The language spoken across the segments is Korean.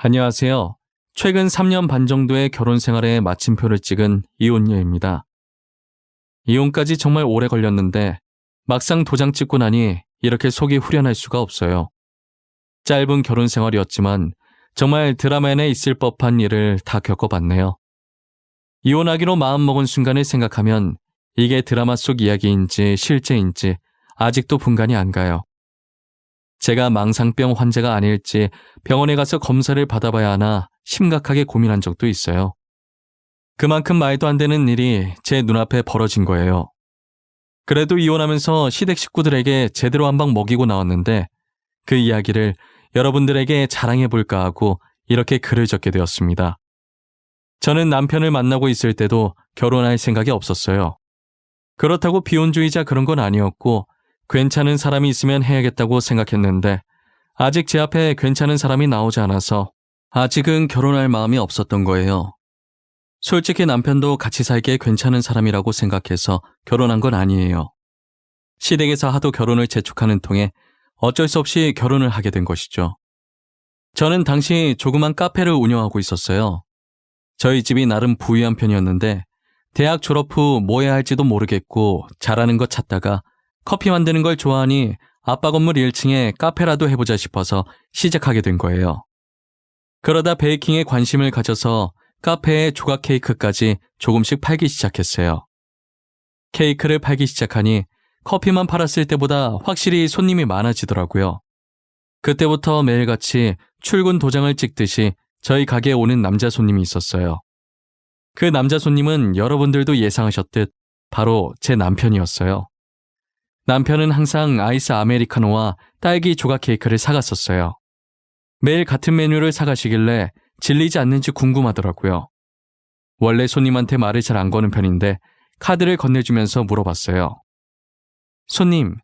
안녕하세요. 최근 3년 반 정도의 결혼 생활에 마침표를 찍은 이혼녀입니다. 이혼까지 정말 오래 걸렸는데 막상 도장 찍고 나니 이렇게 속이 후련할 수가 없어요. 짧은 결혼 생활이었지만 정말 드라마에 있을 법한 일을 다 겪어봤네요. 이혼하기로 마음먹은 순간을 생각하면 이게 드라마 속 이야기인지 실제인지 아직도 분간이 안 가요. 제가 망상병 환자가 아닐지 병원에 가서 검사를 받아봐야 하나 심각하게 고민한 적도 있어요. 그만큼 말도 안 되는 일이 제 눈앞에 벌어진 거예요. 그래도 이혼하면서 시댁 식구들에게 제대로 한 방 먹이고 나왔는데 그 이야기를 여러분들에게 자랑해볼까 하고 이렇게 글을 적게 되었습니다. 저는 남편을 만나고 있을 때도 결혼할 생각이 없었어요. 그렇다고 비혼주의자 그런 건 아니었고 괜찮은 사람이 있으면 해야겠다고 생각했는데 아직 제 앞에 괜찮은 사람이 나오지 않아서 아직은 결혼할 마음이 없었던 거예요. 솔직히 남편도 같이 살기에 괜찮은 사람이라고 생각해서 결혼한 건 아니에요. 시댁에서 하도 결혼을 재촉하는 통에 어쩔 수 없이 결혼을 하게 된 것이죠. 저는 당시 조그만 카페를 운영하고 있었어요. 저희 집이 나름 부유한 편이었는데 대학 졸업 후 뭐 해야 할지도 모르겠고 잘하는 것 찾다가 커피 만드는 걸 좋아하니 아빠 건물 1층에 카페라도 해보자 싶어서 시작하게 된 거예요. 그러다 베이킹에 관심을 가져서 카페에 조각 케이크까지 조금씩 팔기 시작했어요. 케이크를 팔기 시작하니 커피만 팔았을 때보다 확실히 손님이 많아지더라고요. 그때부터 매일같이 출근 도장을 찍듯이 저희 가게에 오는 남자 손님이 있었어요. 그 남자 손님은 여러분들도 예상하셨듯 바로 제 남편이었어요. 남편은 항상 아이스 아메리카노와 딸기 조각 케이크를 사갔었어요. 매일 같은 메뉴를 사가시길래 질리지 않는지 궁금하더라고요. 원래 손님한테 말을 잘 안 거는 편인데 카드를 건네주면서 물어봤어요. 손님,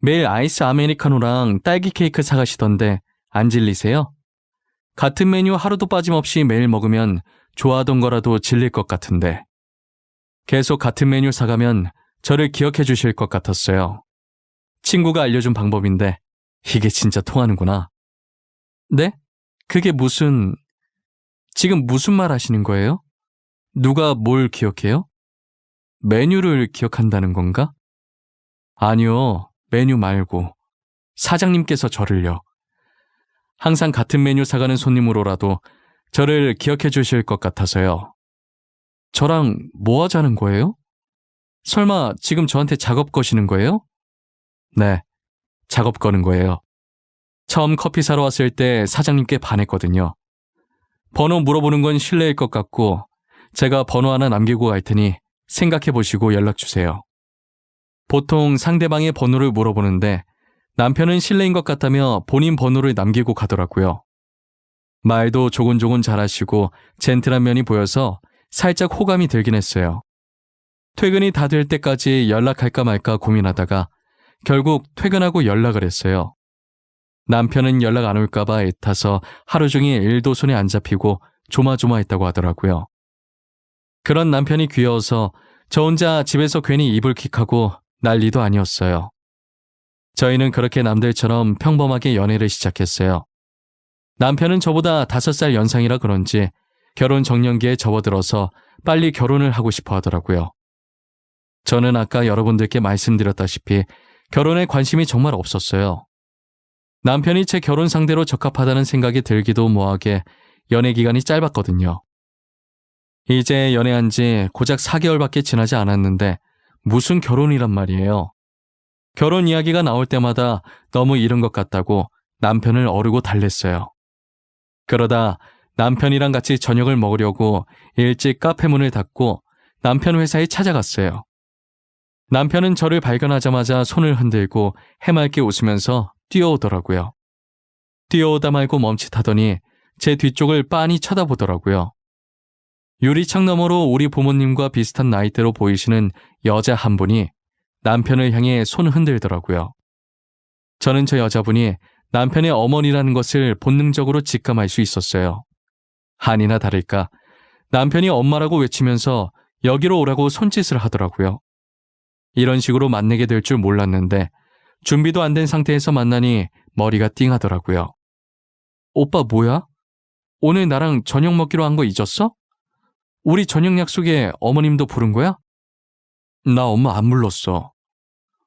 매일 아이스 아메리카노랑 딸기 케이크 사가시던데 안 질리세요? 같은 메뉴 하루도 빠짐없이 매일 먹으면 좋아하던 거라도 질릴 것 같은데. 계속 같은 메뉴 사가면 저를 기억해 주실 것 같았어요. 친구가 알려준 방법인데 이게 진짜 통하는구나. 네? 그게 지금 무슨 말 하시는 거예요? 누가 뭘 기억해요? 메뉴를 기억한다는 건가? 아니요, 메뉴 말고 사장님께서 저를요. 항상 같은 메뉴 사가는 손님으로라도 저를 기억해 주실 것 같아서요. 저랑 뭐 하자는 거예요? 설마 지금 저한테 작업 거시는 거예요? 네, 작업 거는 거예요. 처음 커피 사러 왔을 때 사장님께 반했거든요. 번호 물어보는 건 실례일 것 같고 제가 번호 하나 남기고 갈 테니 생각해 보시고 연락 주세요. 보통 상대방의 번호를 물어보는데 남편은 실례인 것 같다며 본인 번호를 남기고 가더라고요. 말도 조곤조곤 잘하시고 젠틀한 면이 보여서 살짝 호감이 들긴 했어요. 퇴근이 다 될 때까지 연락할까 말까 고민하다가 결국 퇴근하고 연락을 했어요. 남편은 연락 안 올까봐 애타서 하루 종일 일도 손에 안 잡히고 조마조마했다고 하더라고요. 그런 남편이 귀여워서 저 혼자 집에서 괜히 이불킥하고 난리도 아니었어요. 저희는 그렇게 남들처럼 평범하게 연애를 시작했어요. 남편은 저보다 5살 연상이라 그런지 결혼 정년기에 접어들어서 빨리 결혼을 하고 싶어 하더라고요. 저는 아까 여러분들께 말씀드렸다시피 결혼에 관심이 정말 없었어요. 남편이 제 결혼 상대로 적합하다는 생각이 들기도 뭐하게 연애 기간이 짧았거든요. 이제 연애한 지 고작 4개월밖에 지나지 않았는데 무슨 결혼이란 말이에요. 결혼 이야기가 나올 때마다 너무 이른 것 같다고 남편을 어르고 달랬어요. 그러다 남편이랑 같이 저녁을 먹으려고 일찍 카페 문을 닫고 남편 회사에 찾아갔어요. 남편은 저를 발견하자마자 손을 흔들고 해맑게 웃으면서 뛰어오더라고요. 뛰어오다 말고 멈칫하더니 제 뒤쪽을 빤히 쳐다보더라고요. 유리창 너머로 우리 부모님과 비슷한 나이대로 보이시는 여자 한 분이 남편을 향해 손을 흔들더라고요. 저는 저 여자분이 남편의 어머니라는 것을 본능적으로 직감할 수 있었어요. 아니나 다를까 남편이 엄마라고 외치면서 여기로 오라고 손짓을 하더라고요. 이런 식으로 만나게 될 줄 몰랐는데 준비도 안 된 상태에서 만나니 머리가 띵하더라고요. 오빠 뭐야? 오늘 나랑 저녁 먹기로 한 거 잊었어? 우리 저녁 약속에 어머님도 부른 거야? 나 엄마 안 불렀어.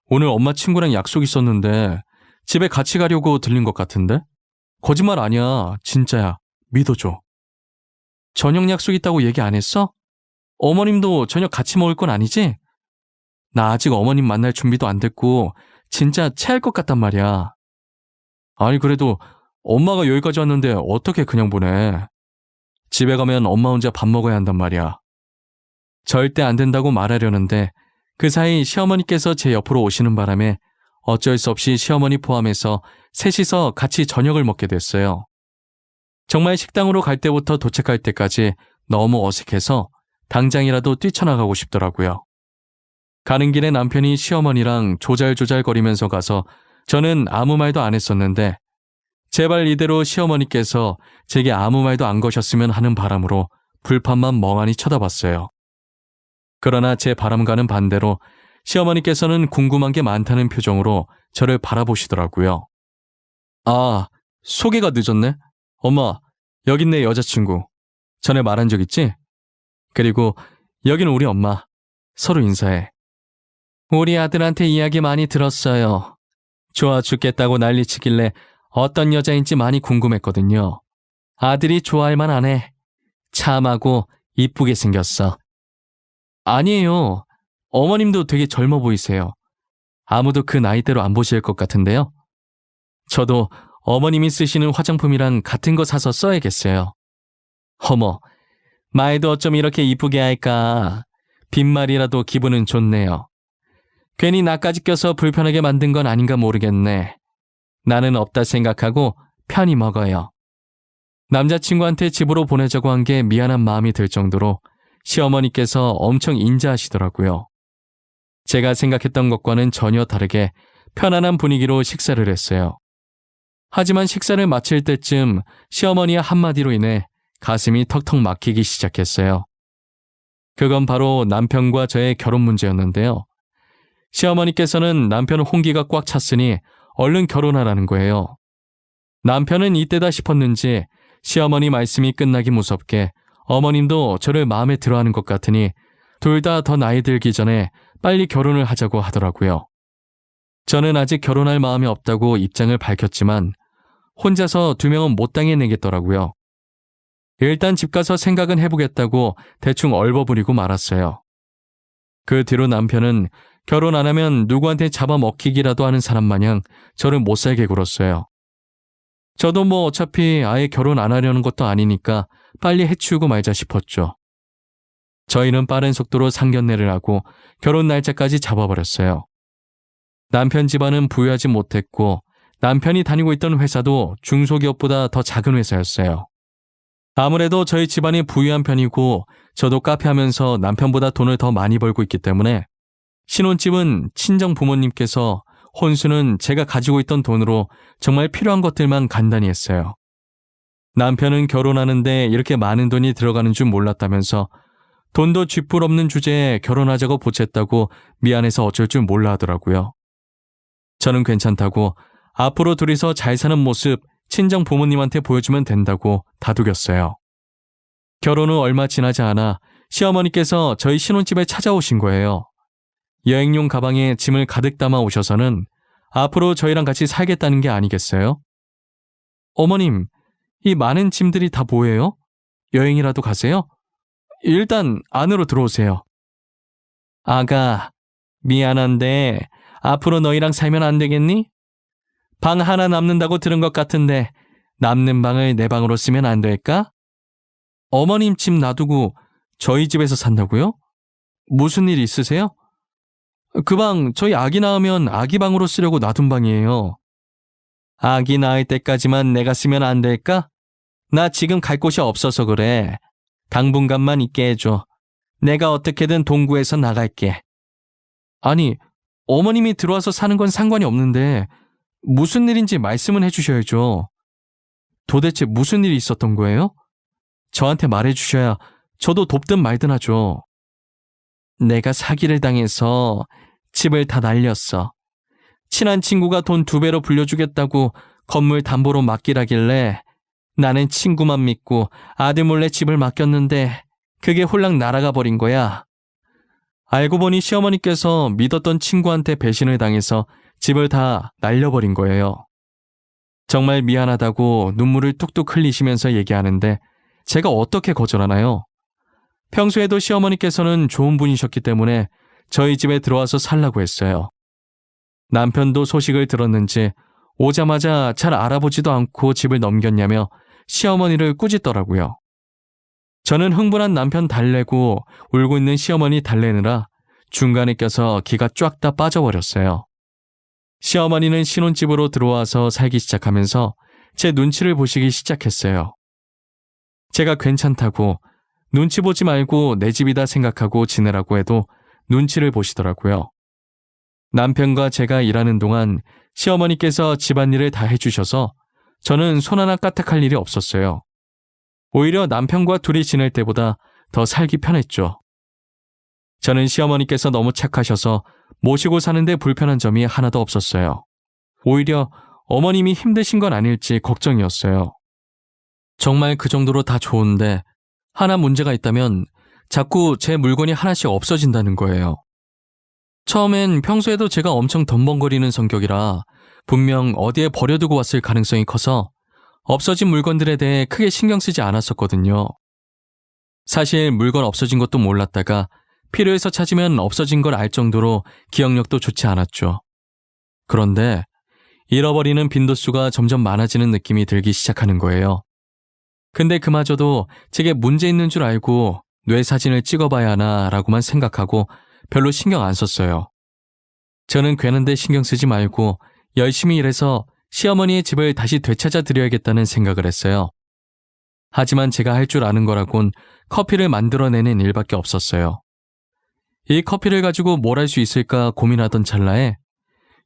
오늘 엄마 친구랑 약속 있었는데 집에 같이 가려고 들린 것 같은데? 거짓말 아니야. 진짜야. 믿어줘. 저녁 약속 있다고 얘기 안 했어? 어머님도 저녁 같이 먹을 건 아니지? 나 아직 어머님 만날 준비도 안 됐고 진짜 체할 것 같단 말이야. 아니 그래도 엄마가 여기까지 왔는데 어떻게 그냥 보내. 집에 가면 엄마 혼자 밥 먹어야 한단 말이야. 절대 안 된다고 말하려는데 그 사이 시어머니께서 제 옆으로 오시는 바람에 어쩔 수 없이 시어머니 포함해서 셋이서 같이 저녁을 먹게 됐어요. 정말 식당으로 갈 때부터 도착할 때까지 너무 어색해서 당장이라도 뛰쳐나가고 싶더라고요. 가는 길에 남편이 시어머니랑 조잘조잘거리면서 가서 저는 아무 말도 안 했었는데 제발 이대로 시어머니께서 제게 아무 말도 안 거셨으면 하는 바람으로 불판만 멍하니 쳐다봤어요. 그러나 제 바람과는 반대로 시어머니께서는 궁금한 게 많다는 표정으로 저를 바라보시더라고요. 아, 소개가 늦었네? 엄마, 여긴 내 여자친구. 전에 말한 적 있지? 그리고 여기는 우리 엄마. 서로 인사해. 우리 아들한테 이야기 많이 들었어요. 좋아 죽겠다고 난리치길래 어떤 여자인지 많이 궁금했거든요. 아들이 좋아할 만하네. 참하고 이쁘게 생겼어. 아니에요. 어머님도 되게 젊어 보이세요. 아무도 그 나이대로 안 보실 것 같은데요. 저도 어머님이 쓰시는 화장품이랑 같은 거 사서 써야겠어요. 어머, 말도 어쩜 이렇게 이쁘게 할까. 빈말이라도 기분은 좋네요. 괜히 나까지 껴서 불편하게 만든 건 아닌가 모르겠네. 나는 없다 생각하고 편히 먹어요. 남자친구한테 집으로 보내자고 한 게 미안한 마음이 들 정도로 시어머니께서 엄청 인자하시더라고요. 제가 생각했던 것과는 전혀 다르게 편안한 분위기로 식사를 했어요. 하지만 식사를 마칠 때쯤 시어머니의 한마디로 인해 가슴이 턱턱 막히기 시작했어요. 그건 바로 남편과 저의 결혼 문제였는데요. 시어머니께서는 남편 홍기가 꽉 찼으니 얼른 결혼하라는 거예요. 남편은 이때다 싶었는지 시어머니 말씀이 끝나기 무섭게 어머님도 저를 마음에 들어하는 것 같으니 둘 다 더 나이 들기 전에 빨리 결혼을 하자고 하더라고요. 저는 아직 결혼할 마음이 없다고 입장을 밝혔지만 혼자서 2명은 못 당해내겠더라고요. 일단 집 가서 생각은 해보겠다고 대충 얼버무리고 말았어요. 그 뒤로 남편은 결혼 안 하면 누구한테 잡아먹히기라도 하는 사람 마냥 저를 못 살게 굴었어요. 저도 뭐 어차피 아예 결혼 안 하려는 것도 아니니까 빨리 해치우고 말자 싶었죠. 저희는 빠른 속도로 상견례를 하고 결혼 날짜까지 잡아버렸어요. 남편 집안은 부유하지 못했고 남편이 다니고 있던 회사도 중소기업보다 더 작은 회사였어요. 아무래도 저희 집안이 부유한 편이고 저도 카페 하면서 남편보다 돈을 더 많이 벌고 있기 때문에 신혼집은 친정 부모님께서, 혼수는 제가 가지고 있던 돈으로 정말 필요한 것들만 간단히 했어요. 남편은 결혼하는데 이렇게 많은 돈이 들어가는 줄 몰랐다면서 돈도 쥐뿔 없는 주제에 결혼하자고 보챘다고 미안해서 어쩔 줄 몰라 하더라고요. 저는 괜찮다고 앞으로 둘이서 잘 사는 모습 친정 부모님한테 보여주면 된다고 다독였어요. 결혼 후 얼마 지나지 않아 시어머니께서 저희 신혼집에 찾아오신 거예요. 여행용 가방에 짐을 가득 담아 오셔서는 앞으로 저희랑 같이 살겠다는 게 아니겠어요? 어머님, 이 많은 짐들이 다 뭐예요? 여행이라도 가세요? 일단 안으로 들어오세요. 아가, 미안한데 앞으로 너희랑 살면 안 되겠니? 방 하나 남는다고 들은 것 같은데 남는 방을 내 방으로 쓰면 안 될까? 어머님 집 놔두고 저희 집에서 산다고요? 무슨 일 있으세요? 그 방 저희 아기 낳으면 아기 방으로 쓰려고 놔둔 방이에요. 아기 낳을 때까지만 내가 쓰면 안 될까? 나 지금 갈 곳이 없어서 그래. 당분간만 있게 해줘. 내가 어떻게든 동구해서 나갈게. 아니, 어머님이 들어와서 사는 건 상관이 없는데 무슨 일인지 말씀은 해주셔야죠. 도대체 무슨 일이 있었던 거예요? 저한테 말해주셔야 저도 돕든 말든 하죠. 내가 사기를 당해서 집을 다 날렸어. 친한 친구가 돈 2배로 불려주겠다고 건물 담보로 맡기라길래 나는 친구만 믿고 아들 몰래 집을 맡겼는데 그게 홀랑 날아가 버린 거야. 알고 보니 시어머니께서 믿었던 친구한테 배신을 당해서 집을 다 날려버린 거예요. 정말 미안하다고 눈물을 뚝뚝 흘리시면서 얘기하는데 제가 어떻게 거절하나요? 평소에도 시어머니께서는 좋은 분이셨기 때문에 저희 집에 들어와서 살라고 했어요. 남편도 소식을 들었는지 오자마자 잘 알아보지도 않고 집을 넘겼냐며 시어머니를 꾸짖더라고요. 저는 흥분한 남편 달래고 울고 있는 시어머니 달래느라 중간에 껴서 기가 쫙 다 빠져버렸어요. 시어머니는 신혼집으로 들어와서 살기 시작하면서 제 눈치를 보시기 시작했어요. 제가 괜찮다고 눈치 보지 말고 내 집이다 생각하고 지내라고 해도 눈치를 보시더라고요. 남편과 제가 일하는 동안 시어머니께서 집안일을 다 해주셔서 저는 손 하나 까딱할 일이 없었어요. 오히려 남편과 둘이 지낼 때보다 더 살기 편했죠. 저는 시어머니께서 너무 착하셔서 모시고 사는데 불편한 점이 하나도 없었어요. 오히려 어머님이 힘드신 건 아닐지 걱정이었어요. 정말 그 정도로 다 좋은데 하나 문제가 있다면 자꾸 제 물건이 하나씩 없어진다는 거예요. 처음엔 평소에도 제가 엄청 덤벙거리는 성격이라 분명 어디에 버려두고 왔을 가능성이 커서 없어진 물건들에 대해 크게 신경 쓰지 않았었거든요. 사실 물건 없어진 것도 몰랐다가 필요해서 찾으면 없어진 걸 알 정도로 기억력도 좋지 않았죠. 그런데 잃어버리는 빈도수가 점점 많아지는 느낌이 들기 시작하는 거예요. 근데 그마저도 제게 문제 있는 줄 알고 뇌 사진을 찍어봐야 하나라고만 생각하고 별로 신경 안 썼어요. 저는 괜한데 신경 쓰지 말고 열심히 일해서 시어머니의 집을 다시 되찾아 드려야겠다는 생각을 했어요. 하지만 제가 할 줄 아는 거라곤 커피를 만들어내는 일밖에 없었어요. 이 커피를 가지고 뭘 할 수 있을까 고민하던 찰나에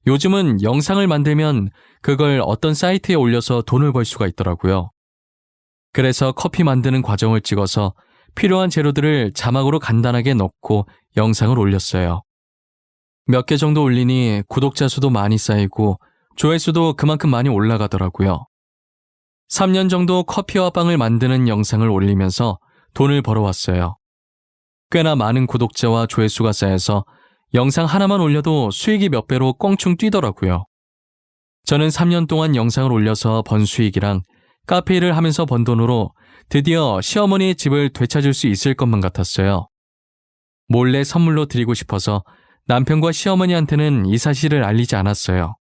요즘은 영상을 만들면 그걸 어떤 사이트에 올려서 돈을 벌 수가 있더라고요. 그래서 커피 만드는 과정을 찍어서 필요한 재료들을 자막으로 간단하게 넣고 영상을 올렸어요. 몇 개 정도 올리니 구독자 수도 많이 쌓이고 조회수도 그만큼 많이 올라가더라고요. 3년 정도 커피와 빵을 만드는 영상을 올리면서 돈을 벌어왔어요. 꽤나 많은 구독자와 조회수가 쌓여서 영상 하나만 올려도 수익이 몇 배로 껑충 뛰더라고요. 저는 3년 동안 영상을 올려서 번 수익이랑 카페 일을 하면서 번 돈으로 드디어 시어머니의 집을 되찾을 수 있을 것만 같았어요. 몰래 선물로 드리고 싶어서 남편과 시어머니한테는 이 사실을 알리지 않았어요.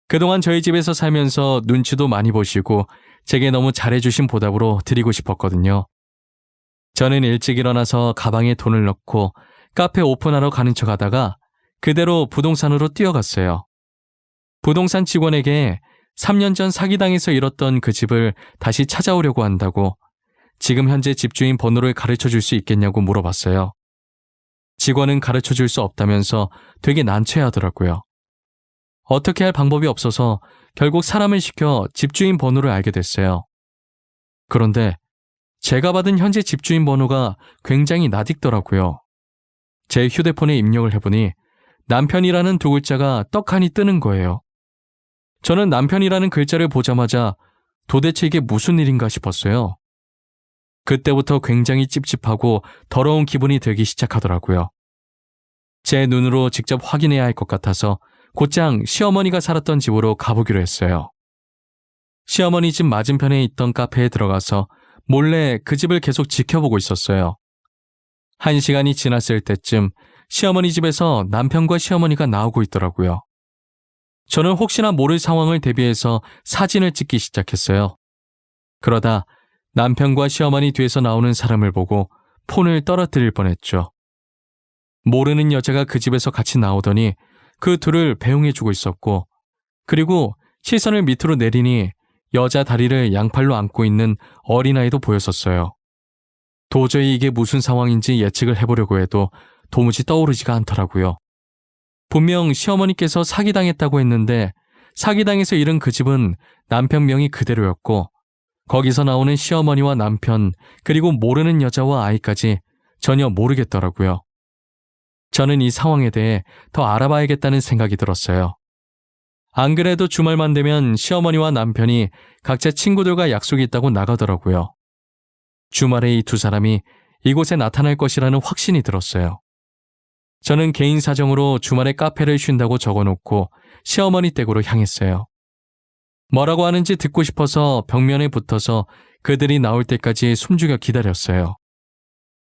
그동안 저희 집에서 살면서 눈치도 많이 보시고 제게 너무 잘해주신 보답으로 드리고 싶었거든요. 저는 일찍 일어나서 가방에 돈을 넣고 카페 오픈하러 가는 척 하다가 그대로 부동산으로 뛰어갔어요. 부동산 직원에게 3년 전 사기당해서 잃었던 그 집을 다시 찾아오려고 한다고 지금 현재 집주인 번호를 가르쳐 줄 수 있겠냐고 물어봤어요. 직원은 가르쳐 줄 수 없다면서 되게 난처해하더라고요. 어떻게 할 방법이 없어서 결국 사람을 시켜 집주인 번호를 알게 됐어요. 그런데 제가 받은 현재 집주인 번호가 굉장히 낯익더라고요. 제 휴대폰에 입력을 해보니 남편이라는 두 글자가 떡하니 뜨는 거예요. 저는 남편이라는 글자를 보자마자 도대체 이게 무슨 일인가 싶었어요. 그때부터 굉장히 찝찝하고 더러운 기분이 들기 시작하더라고요. 제 눈으로 직접 확인해야 할 것 같아서 곧장 시어머니가 살았던 집으로 가보기로 했어요. 시어머니 집 맞은편에 있던 카페에 들어가서 몰래 그 집을 계속 지켜보고 있었어요. 1시간이 지났을 때쯤 시어머니 집에서 남편과 시어머니가 나오고 있더라고요. 저는 혹시나 모를 상황을 대비해서 사진을 찍기 시작했어요. 그러다 남편과 시어머니 뒤에서 나오는 사람을 보고 폰을 떨어뜨릴 뻔했죠. 모르는 여자가 그 집에서 같이 나오더니 그 둘을 배웅해주고 있었고, 그리고 시선을 밑으로 내리니 여자 다리를 양팔로 안고 있는 어린아이도 보였었어요. 도저히 이게 무슨 상황인지 예측을 해보려고 해도 도무지 떠오르지가 않더라고요. 분명 시어머니께서 사기당했다고 했는데 사기당해서 잃은 그 집은 남편 명이 그대로였고 거기서 나오는 시어머니와 남편 그리고 모르는 여자와 아이까지 전혀 모르겠더라고요. 저는 이 상황에 대해 더 알아봐야겠다는 생각이 들었어요. 안 그래도 주말만 되면 시어머니와 남편이 각자 친구들과 약속이 있다고 나가더라고요. 주말에 이 두 사람이 이곳에 나타날 것이라는 확신이 들었어요. 저는 개인 사정으로 주말에 카페를 쉰다고 적어놓고 시어머니 댁으로 향했어요. 뭐라고 하는지 듣고 싶어서 벽면에 붙어서 그들이 나올 때까지 숨죽여 기다렸어요.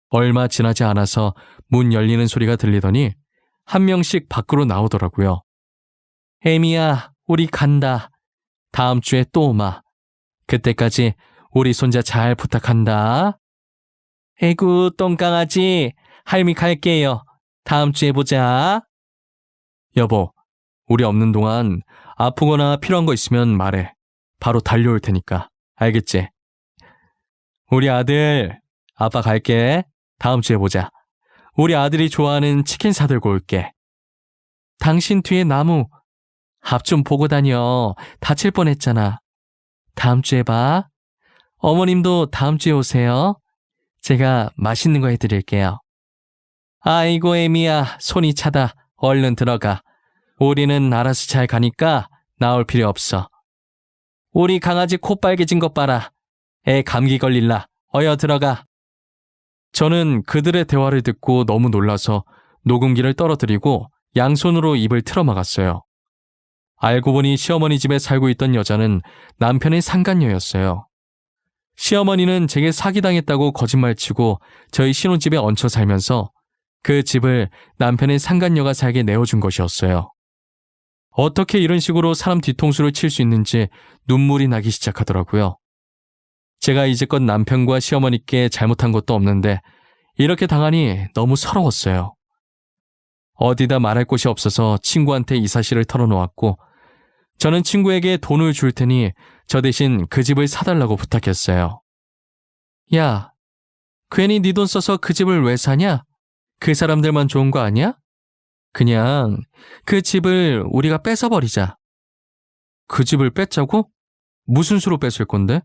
얼마 지나지 않아서 문 열리는 소리가 들리더니 한 명씩 밖으로 나오더라고요. 에미야, 우리 간다. 다음 주에 또 오마. 그때까지 우리 손자 잘 부탁한다. 에구, 똥강아지. 할미 갈게요. 다음 주에 보자. 여보, 우리 없는 동안 아프거나 필요한 거 있으면 말해. 바로 달려올 테니까. 알겠지? 우리 아들, 아빠 갈게. 다음 주에 보자. 우리 아들이 좋아하는 치킨 사들고 올게. 당신 뒤에 나무. 앞 좀 보고 다녀. 다칠 뻔했잖아. 다음 주에 봐. 어머님도 다음 주에 오세요. 제가 맛있는 거 해드릴게요. 아이고 애미야, 손이 차다. 얼른 들어가. 우리는 알아서 잘 가니까 나올 필요 없어. 우리 강아지 코 빨개진 것 봐라. 애 감기 걸릴라. 어여 들어가. 저는 그들의 대화를 듣고 너무 놀라서 녹음기를 떨어뜨리고 양손으로 입을 틀어막았어요. 알고 보니 시어머니 집에 살고 있던 여자는 남편의 상간녀였어요. 시어머니는 제게 사기당했다고 거짓말치고 저희 신혼집에 얹혀 살면서 그 집을 남편의 상간녀가 살게 내어준 것이었어요. 어떻게 이런 식으로 사람 뒤통수를 칠 수 있는지 눈물이 나기 시작하더라고요. 제가 이제껏 남편과 시어머니께 잘못한 것도 없는데 이렇게 당하니 너무 서러웠어요. 어디다 말할 곳이 없어서 친구한테 이 사실을 털어놓았고 저는 친구에게 돈을 줄 테니 저 대신 그 집을 사달라고 부탁했어요. 야, 괜히 네 돈 써서 그 집을 왜 사냐? 그 사람들만 좋은 거 아니야? 그냥 그 집을 우리가 뺏어버리자. 그 집을 뺏자고? 무슨 수로 뺏을 건데?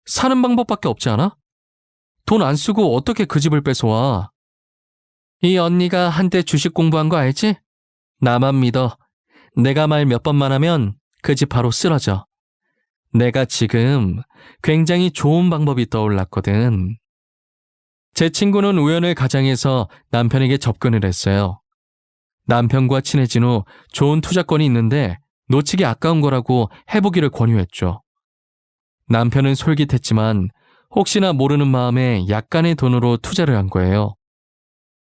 사는 방법밖에 없지 않아? 돈 안 쓰고 어떻게 그 집을 뺏어와? 이 언니가 한때 주식 공부한 거 알지? 나만 믿어. 내가 말 몇 번만 하면 그 집 바로 쓰러져. 내가 지금 굉장히 좋은 방법이 떠올랐거든. 제 친구는 우연을 가장해서 남편에게 접근을 했어요. 남편과 친해진 후 좋은 투자권이 있는데 놓치기 아까운 거라고 해보기를 권유했죠. 남편은 솔깃했지만 혹시나 모르는 마음에 약간의 돈으로 투자를 한 거예요.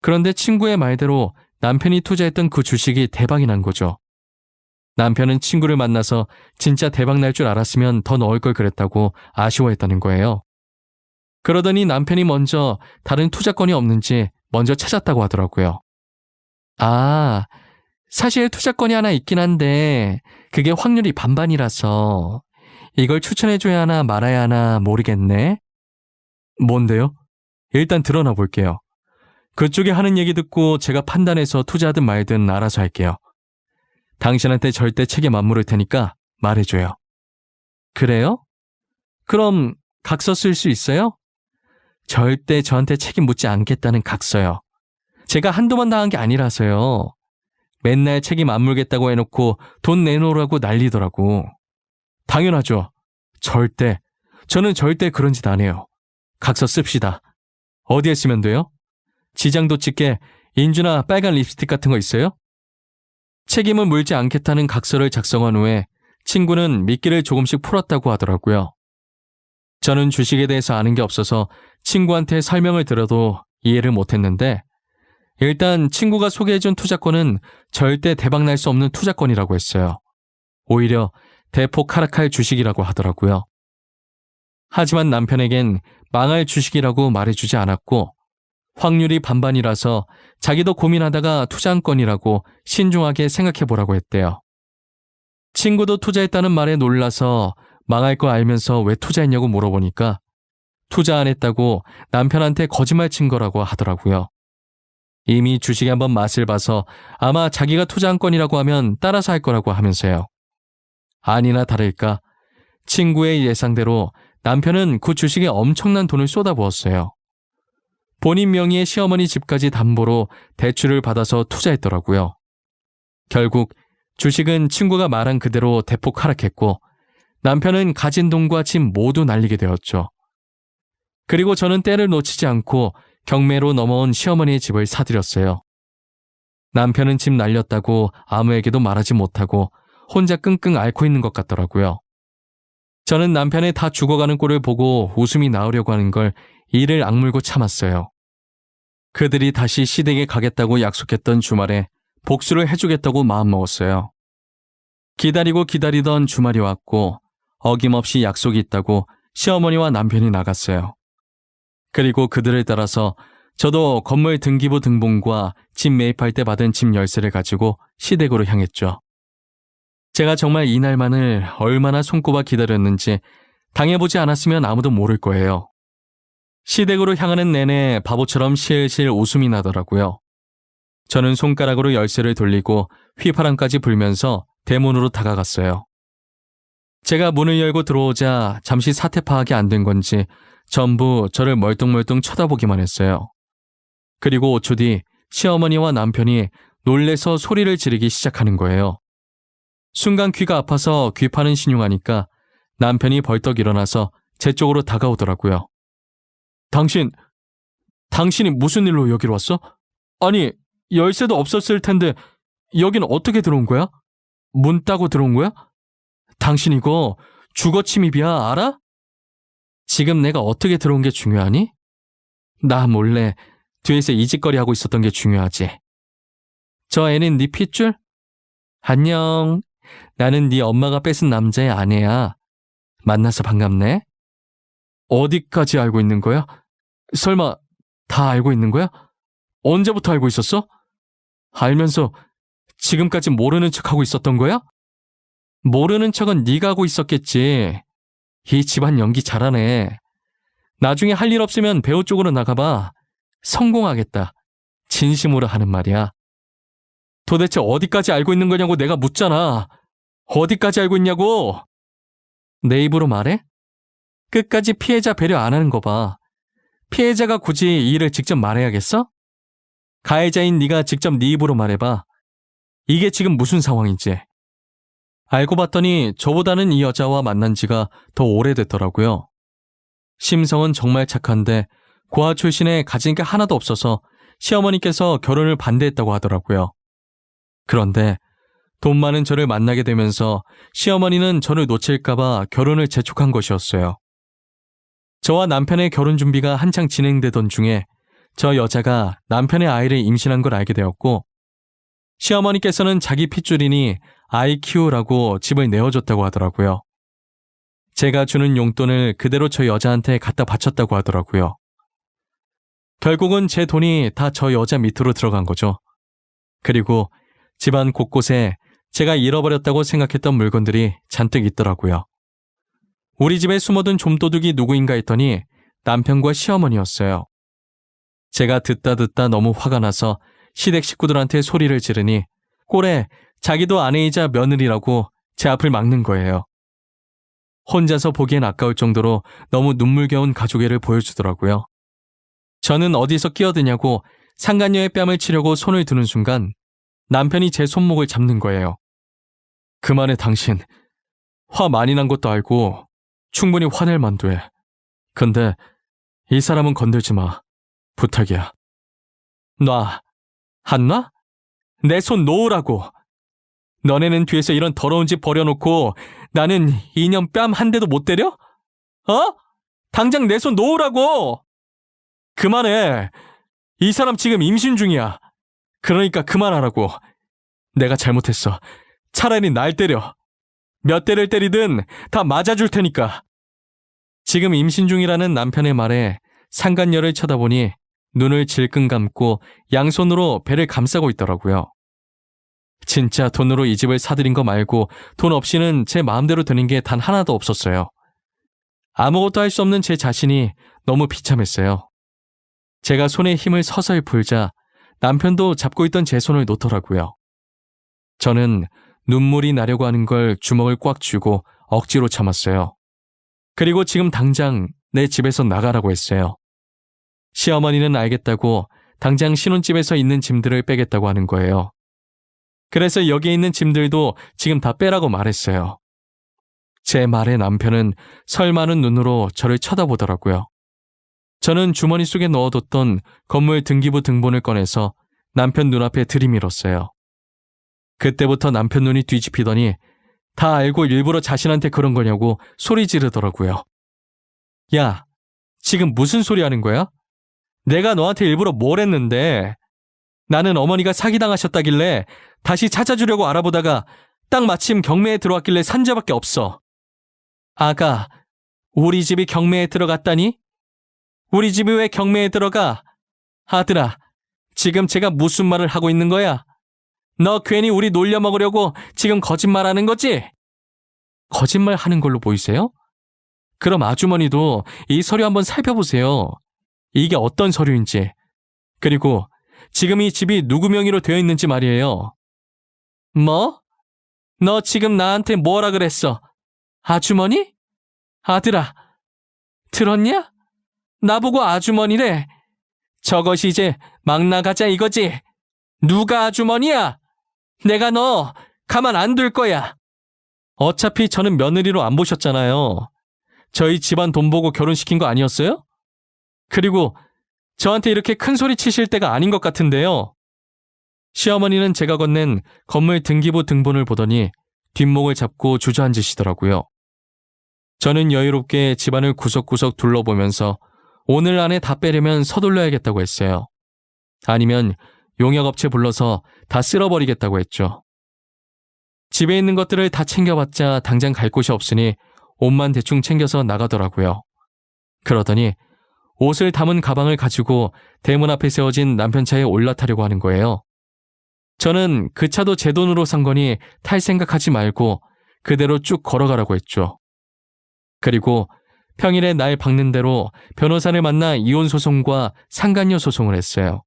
그런데 친구의 말대로 남편이 투자했던 그 주식이 대박이 난 거죠. 남편은 친구를 만나서 진짜 대박 날 줄 알았으면 더 넣을 걸 그랬다고 아쉬워했다는 거예요. 그러더니 남편이 먼저 다른 투자권이 없는지 먼저 찾았다고 하더라고요. 아, 사실 투자권이 하나 있긴 한데 그게 확률이 반반이라서 이걸 추천해줘야 하나 말아야 하나 모르겠네. 뭔데요? 일단 드러나 볼게요. 그쪽이 하는 얘기 듣고 제가 판단해서 투자하든 말든 알아서 할게요. 당신한테 절대 책임 안 물을 테니까 말해줘요. 그래요? 그럼 각서 쓸 수 있어요? 절대 저한테 책임 묻지 않겠다는 각서요. 제가 한두 번 당한 게 아니라서요. 맨날 책임 안 물겠다고 해놓고 돈 내놓으라고 난리더라고. 당연하죠. 저는 절대 그런 짓 안 해요. 각서 씁시다. 어디에 쓰면 돼요? 지장도 찍게 인주나 빨간 립스틱 같은 거 있어요? 책임을 물지 않겠다는 각서를 작성한 후에 친구는 미끼를 조금씩 풀었다고 하더라고요. 저는 주식에 대해서 아는 게 없어서 친구한테 설명을 들어도 이해를 못했는데 일단 친구가 소개해준 투자권은 절대 대박 날 수 없는 투자권이라고 했어요. 오히려 대폭 하락할 주식이라고 하더라고요. 하지만 남편에겐 망할 주식이라고 말해주지 않았고 확률이 반반이라서 자기도 고민하다가 투자한 건이라고 신중하게 생각해보라고 했대요. 친구도 투자했다는 말에 놀라서 망할 거 알면서 왜 투자했냐고 물어보니까 투자 안 했다고 남편한테 거짓말 친 거라고 하더라고요. 이미 주식에 한번 맛을 봐서 아마 자기가 투자한 건이라고 하면 따라서 할 거라고 하면서요. 아니나 다를까 친구의 예상대로 남편은 그 주식에 엄청난 돈을 쏟아부었어요. 본인 명의의 시어머니 집까지 담보로 대출을 받아서 투자했더라고요. 결국 주식은 친구가 말한 그대로 대폭 하락했고 남편은 가진 돈과 집 모두 날리게 되었죠. 그리고 저는 때를 놓치지 않고 경매로 넘어온 시어머니의 집을 사들였어요. 남편은 집 날렸다고 아무에게도 말하지 못하고 혼자 끙끙 앓고 있는 것 같더라고요. 저는 남편의 다 죽어가는 꼴을 보고 웃음이 나오려고 하는 걸 이를 악물고 참았어요. 그들이 다시 시댁에 가겠다고 약속했던 주말에 복수를 해주겠다고 마음먹었어요. 기다리고 기다리던 주말이 왔고 어김없이 약속이 있다고 시어머니와 남편이 나갔어요. 그리고 그들을 따라서 저도 건물 등기부 등본과 집 매입할 때 받은 집 열쇠를 가지고 시댁으로 향했죠. 제가 정말 이날만을 얼마나 손꼽아 기다렸는지 당해보지 않았으면 아무도 모를 거예요. 시댁으로 향하는 내내 바보처럼 실실 웃음이 나더라고요. 저는 손가락으로 열쇠를 돌리고 휘파람까지 불면서 대문으로 다가갔어요. 제가 문을 열고 들어오자 잠시 사태 파악이 안 된 건지 전부 저를 멀뚱멀뚱 쳐다보기만 했어요. 그리고 5초 뒤 시어머니와 남편이 놀래서 소리를 지르기 시작하는 거예요. 순간 귀가 아파서 귀 파는 신용하니까 남편이 벌떡 일어나서 제 쪽으로 다가오더라고요. 당신이 무슨 일로 여기로 왔어? 아니, 열쇠도 없었을 텐데 여긴 어떻게 들어온 거야? 문 따고 들어온 거야? 당신 이거 주거 침입이야, 알아? 지금 내가 어떻게 들어온 게 중요하니? 나 몰래 뒤에서 이짓거리 하고 있었던 게 중요하지. 저 애는 네 핏줄? 안녕. 나는 네 엄마가 뺏은 남자의 아내야. 만나서 반갑네. 어디까지 알고 있는 거야? 설마 다 알고 있는 거야? 언제부터 알고 있었어? 알면서 지금까지 모르는 척하고 있었던 거야? 모르는 척은 네가 하고 있었겠지. 이 집안 연기 잘하네. 나중에 할 일 없으면 배우 쪽으로 나가봐. 성공하겠다. 진심으로 하는 말이야. 도대체 어디까지 알고 있는 거냐고 내가 묻잖아. 어디까지 알고 있냐고. 내 입으로 말해? 끝까지 피해자 배려 안 하는 거 봐. 피해자가 굳이 이 일을 직접 말해야겠어? 가해자인 네가 직접 네 입으로 말해봐. 이게 지금 무슨 상황인지. 알고 봤더니 저보다는 이 여자와 만난 지가 더 오래됐더라고요. 심성은 정말 착한데 고아 출신에 가진 게 하나도 없어서 시어머니께서 결혼을 반대했다고 하더라고요. 그런데 돈 많은 저를 만나게 되면서 시어머니는 저를 놓칠까봐 결혼을 재촉한 것이었어요. 저와 남편의 결혼 준비가 한창 진행되던 중에 저 여자가 남편의 아이를 임신한 걸 알게 되었고 시어머니께서는 자기 핏줄이니 아이 키우라고 집을 내어줬다고 하더라고요. 제가 주는 용돈을 그대로 저 여자한테 갖다 바쳤다고 하더라고요. 결국은 제 돈이 다 저 여자 밑으로 들어간 거죠. 그리고 집안 곳곳에 제가 잃어버렸다고 생각했던 물건들이 잔뜩 있더라고요. 우리 집에 숨어둔 좀도둑이 누구인가 했더니 남편과 시어머니였어요. 제가 듣다 너무 화가 나서 시댁 식구들한테 소리를 지르니 꼴에 자기도 아내이자 며느리라고 제 앞을 막는 거예요. 혼자서 보기엔 아까울 정도로 너무 눈물겨운 가족애를 보여주더라고요. 저는 어디서 끼어드냐고 상간녀의 뺨을 치려고 손을 드는 순간 남편이 제 손목을 잡는 거예요. 그만해 당신. 화 많이 난 것도 알고 충분히 화낼 만도 해. 근데 이 사람은 건들지 마. 부탁이야. 놔. 안 놔? 내 손 놓으라고. 너네는 뒤에서 이런 더러운 짓 버려놓고 나는 이년 뺨 한 대도 못 때려? 어? 당장 내 손 놓으라고! 그만해. 이 사람 지금 임신 중이야. 그러니까 그만하라고. 내가 잘못했어. 차라리 날 때려. 몇 대를 때리든 다 맞아줄 테니까. 지금 임신 중이라는 남편의 말에 상간녀를 쳐다보니 눈을 질끈 감고 양손으로 배를 감싸고 있더라고요. 진짜 돈으로 이 집을 사들인 거 말고 돈 없이는 제 마음대로 되는 게 단 하나도 없었어요. 아무것도 할 수 없는 제 자신이 너무 비참했어요. 제가 손에 힘을 서서히 풀자 남편도 잡고 있던 제 손을 놓더라고요. 저는 눈물이 나려고 하는 걸 주먹을 꽉 쥐고 억지로 참았어요. 그리고 지금 당장 내 집에서 나가라고 했어요. 시어머니는 알겠다고 당장 신혼집에서 있는 짐들을 빼겠다고 하는 거예요. 그래서 여기에 있는 짐들도 지금 다 빼라고 말했어요. 제 말에 남편은 설마는 눈으로 저를 쳐다보더라고요. 저는 주머니 속에 넣어뒀던 건물 등기부 등본을 꺼내서 남편 눈앞에 들이밀었어요. 그때부터 남편 눈이 뒤집히더니 다 알고 일부러 자신한테 그런 거냐고 소리 지르더라고요. 야, 지금 무슨 소리 하는 거야? 내가 너한테 일부러 뭘 했는데? 나는 어머니가 사기당하셨다길래 다시 찾아주려고 알아보다가 딱 마침 경매에 들어왔길래 산 죄밖에 없어. 아가, 우리 집이 경매에 들어갔다니? 우리 집이 왜 경매에 들어가? 아들아, 지금 제가 무슨 말을 하고 있는 거야? 너 괜히 우리 놀려먹으려고 지금 거짓말하는 거지? 거짓말 하는 걸로 보이세요? 그럼 아주머니도 이 서류 한번 살펴보세요. 이게 어떤 서류인지. 그리고 지금 이 집이 누구 명의로 되어 있는지 말이에요. 뭐? 너 지금 나한테 뭐라 그랬어? 아주머니? 아들아, 들었냐? 나보고 아주머니래. 저것이 이제 막 나가자 이거지. 누가 아주머니야? 내가 너 가만 안 둘 거야. 어차피 저는 며느리로 안 보셨잖아요. 저희 집안 돈 보고 결혼시킨 거 아니었어요? 그리고 저한테 이렇게 큰 소리 치실 때가 아닌 것 같은데요. 시어머니는 제가 건넨 건물 등기부 등본을 보더니 뒷목을 잡고 주저앉으시더라고요. 저는 여유롭게 집안을 구석구석 둘러보면서 오늘 안에 다 빼려면 서둘러야겠다고 했어요. 아니면 용역업체 불러서 다 쓸어버리겠다고 했죠. 집에 있는 것들을 다 챙겨봤자 당장 갈 곳이 없으니 옷만 대충 챙겨서 나가더라고요. 그러더니 옷을 담은 가방을 가지고 대문 앞에 세워진 남편 차에 올라타려고 하는 거예요. 저는 그 차도 제 돈으로 산 거니 탈 생각하지 말고 그대로 쭉 걸어가라고 했죠. 그리고 평일에 날 박는 대로 변호사를 만나 이혼 소송과 상간녀 소송을 했어요.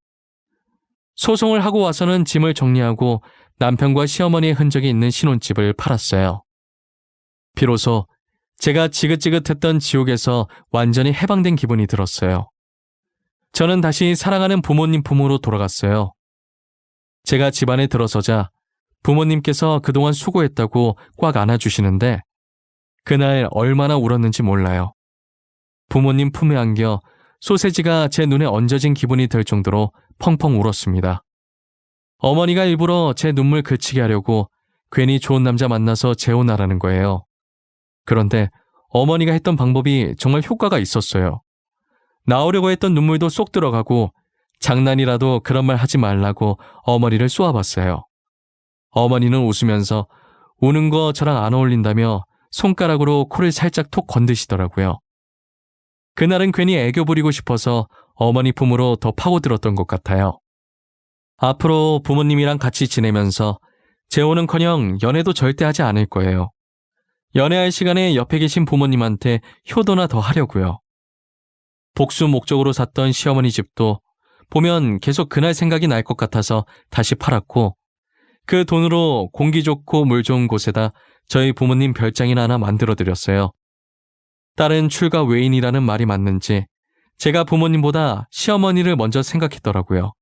소송을 하고 와서는 짐을 정리하고 남편과 시어머니의 흔적이 있는 신혼집을 팔았어요. 비로소 제가 지긋지긋했던 지옥에서 완전히 해방된 기분이 들었어요. 저는 다시 사랑하는 부모님 품으로 돌아갔어요. 제가 집안에 들어서자 부모님께서 그동안 수고했다고 꽉 안아주시는데 그날 얼마나 울었는지 몰라요. 부모님 품에 안겨 소세지가 제 눈에 얹어진 기분이 들 정도로 펑펑 울었습니다. 어머니가 일부러 제 눈물 그치게 하려고 괜히 좋은 남자 만나서 재혼하라는 거예요. 그런데 어머니가 했던 방법이 정말 효과가 있었어요. 나오려고 했던 눈물도 쏙 들어가고 장난이라도 그런 말 하지 말라고 어머니를 쏘아봤어요. 어머니는 웃으면서 우는 거 저랑 안 어울린다며 손가락으로 코를 살짝 톡 건드시더라고요. 그날은 괜히 애교 부리고 싶어서 어머니 품으로 더 파고들었던 것 같아요. 앞으로 부모님이랑 같이 지내면서 재혼은커녕 연애도 절대 하지 않을 거예요. 연애할 시간에 옆에 계신 부모님한테 효도나 더 하려고요. 복수 목적으로 샀던 시어머니 집도 보면 계속 그날 생각이 날 것 같아서 다시 팔았고 그 돈으로 공기 좋고 물 좋은 곳에다 저희 부모님 별장이나 하나 만들어드렸어요. 딸은 출가 외인이라는 말이 맞는지 제가 부모님보다 시어머니를 먼저 생각했더라고요.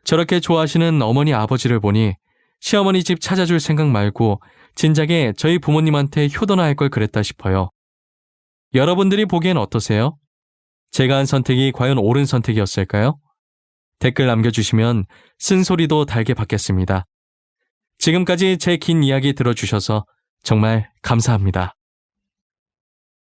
저렇게 좋아하시는 어머니 아버지를 보니 시어머니 집 찾아줄 생각 말고 진작에 저희 부모님한테 효도나 할 걸 그랬다 싶어요. 여러분들이 보기엔 어떠세요? 제가 한 선택이 과연 옳은 선택이었을까요? 댓글 남겨주시면 쓴소리도 달게 받겠습니다. 지금까지 제 긴 이야기 들어주셔서 정말 감사합니다.